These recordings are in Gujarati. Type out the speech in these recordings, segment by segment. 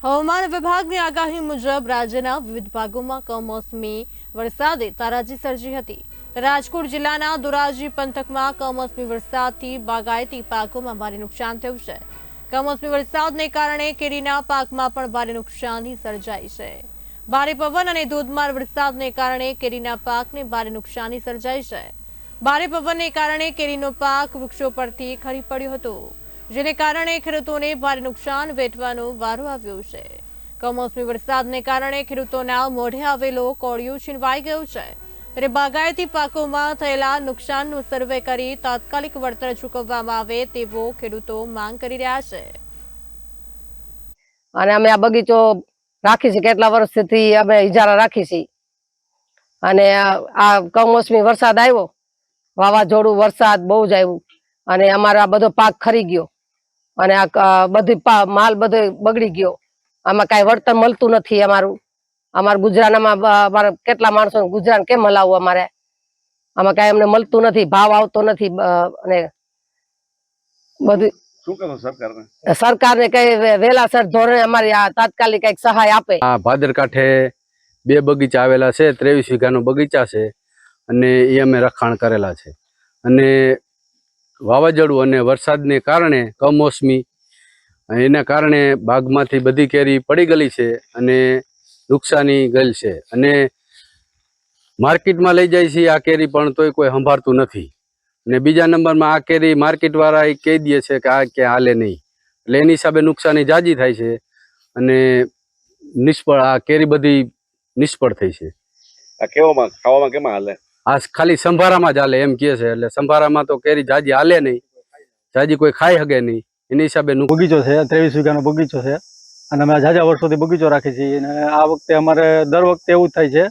હવામાન વિભાગની આગાહી મુજબ રાજ્યના વિવિધ ભાગોમાં કમોસમી વરસાદે તારાજી સર્જી હતી। રાજકોટ જિલ્લાના ધોરાજી પંથકમાં કમોસમી વરસાદથી બાગાયતી પાકોમાં ભારે નુકસાન થયું છે। કમોસમી વરસાદને કારણે કેરીના પાકમાં પણ ભારે નુકસાની સર્જાઈ છે। ભારે પવન અને ધોધમાર વરસાદને કારણે કેરીના પાકને ભારે નુકસાની સર્જાઈ છે। ભારે પવનને કારણે કેરીનો પાક વૃક્ષો પરથી ખરી પડ્યો હતો, જેને કારણે ખેડૂતોને ભારે નુકસાન વેઠવાનો વારો આવ્યો છે। કમોસમી વરસાદને કારણે ખેડૂતોના મોઢે આવેલો કોળિયો છીનવાઈ ગયો છે, ત્યારે બાગાયતી પાકોમાં થયેલા નુકસાનનો સર્વે કરી તાત્કાલિક વળતર ચૂકવવામાં આવે તેવો ખેડૂતો માંગ કરી રહ્યા છે। અને અમે આ બગીચો રાખી છે, કેટલા વર્ષથી અમે ઇજારા રાખી છે, અને આ કમોસમી વરસાદ આવ્યો, વાવાઝોડું વરસાદ બહુ જ આવ્યું, અને અમારો આ બધો પાક ખરી ગયો, અને આ બધી માલ બધો બગડી ગયો। આમાં કઈ વળતર મળતું નથી। અમારું ગુજરાતમાં અમારે કેટલા માણસો ગુજરાત કેમ હલાવવું? અમારે આમાં કઈ અમને મળતું નથી, ભાવ આવતો નથી, અને બધું શું કરો સરકારને કઈ વેલાસર ધોરણે અમારી આ તાત્કાલિક કઈક સહાય આપે। આ ભાદરકાંઠે બે બગીચા આવેલા છે, 23 વીઘાનો બગીચા છે, અને એ અમે રખાણ કરેલા છે। અને વાવાઝોડું અને વરસાદને કારણે કમોસમી એના કારણે બાગમાંથી બધી કેરી પડી ગયેલી છે અને નુકસાની ગયેલ છે, અને માર્કેટમાં લઈ જાય છે આ કેરી, પણ તોય કોઈ સંભાળતું નથી। અને બીજા નંબરમાં આ કેરી માર્કેટવાળા એ કહી દે છે કે આ ક્યાં હાલે નહીં, એટલે એની હિસાબે નુકસાની જાજી થાય છે, અને નિષ્ફળ આ કેરી બધી નિષ્ફળ થઈ છે। આ કેવામાં ખાવામાં કેમાં હાલે? આ ખાલી સંભારામાં જ હાલે એમ કહે છે, એટલે સંભારામાં તો કેરી જાજી હાલે નહીં, જાજી કોઈ ખાઈ શકે નહીં, એની હિસાબે બગીચો છે, 23 વીઘાનો બગીચો છે, અને અમે ઝાઝા વર્ષોથી બગીચો રાખી છીએ। અને આ વખતે અમારે દર વખતે એવું થાય છે,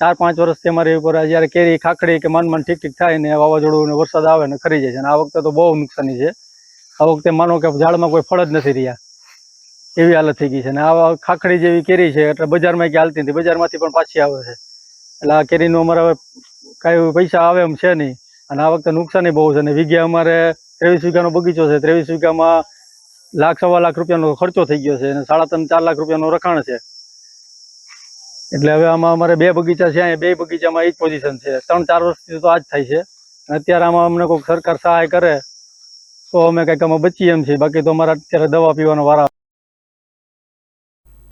4-5 વર્ષથી અમારી ઉપર જયારે કેરી ખાખડી કે મન ઠીક થાય ને વાવાઝોડું ને વરસાદ આવે ને ખરી જાય છે, અને આ વખતે તો બહુ નુકસાની છે। આ વખતે માનો કે ઝાડમાં કોઈ ફળ જ નથી રહ્યા, એવી હાલત થઈ ગઈ છે। અને આ ખાખડી જેવી કેરી છે, એટલે બજારમાં ક્યાં હાલતી નથી, બજારમાંથી પણ પાછી આવે છે, એટલે આ કેરીનું અમારે હવે કાંઈ પૈસા આવે એમ છે નહીં, અને આ વખતે નુકસાની બહુ છે। અને વીઘે અમારે 23 વીઘાનો બગીચો છે, 23 વીઘામાં લાખ-1.25 લાખ રૂપિયાનો ખર્ચો થઈ ગયો છે, અને 3.5-4 લાખ રૂપિયાનું રખાણ છે। એટલે હવે આમાં અમારે 2 બગીચા છે, અહીંયા 2 બગીચામાં એ જ પોઝિશન છે। 3-4 વર્ષથી તો આ જ થાય છે, અને અત્યારે આમાં અમને કોઈ સરકાર સહાય કરે તો અમે કંઈક આમાં બચીએ એમ છીએ, બાકી તો અમારે અત્યારે દવા પીવાનો વારો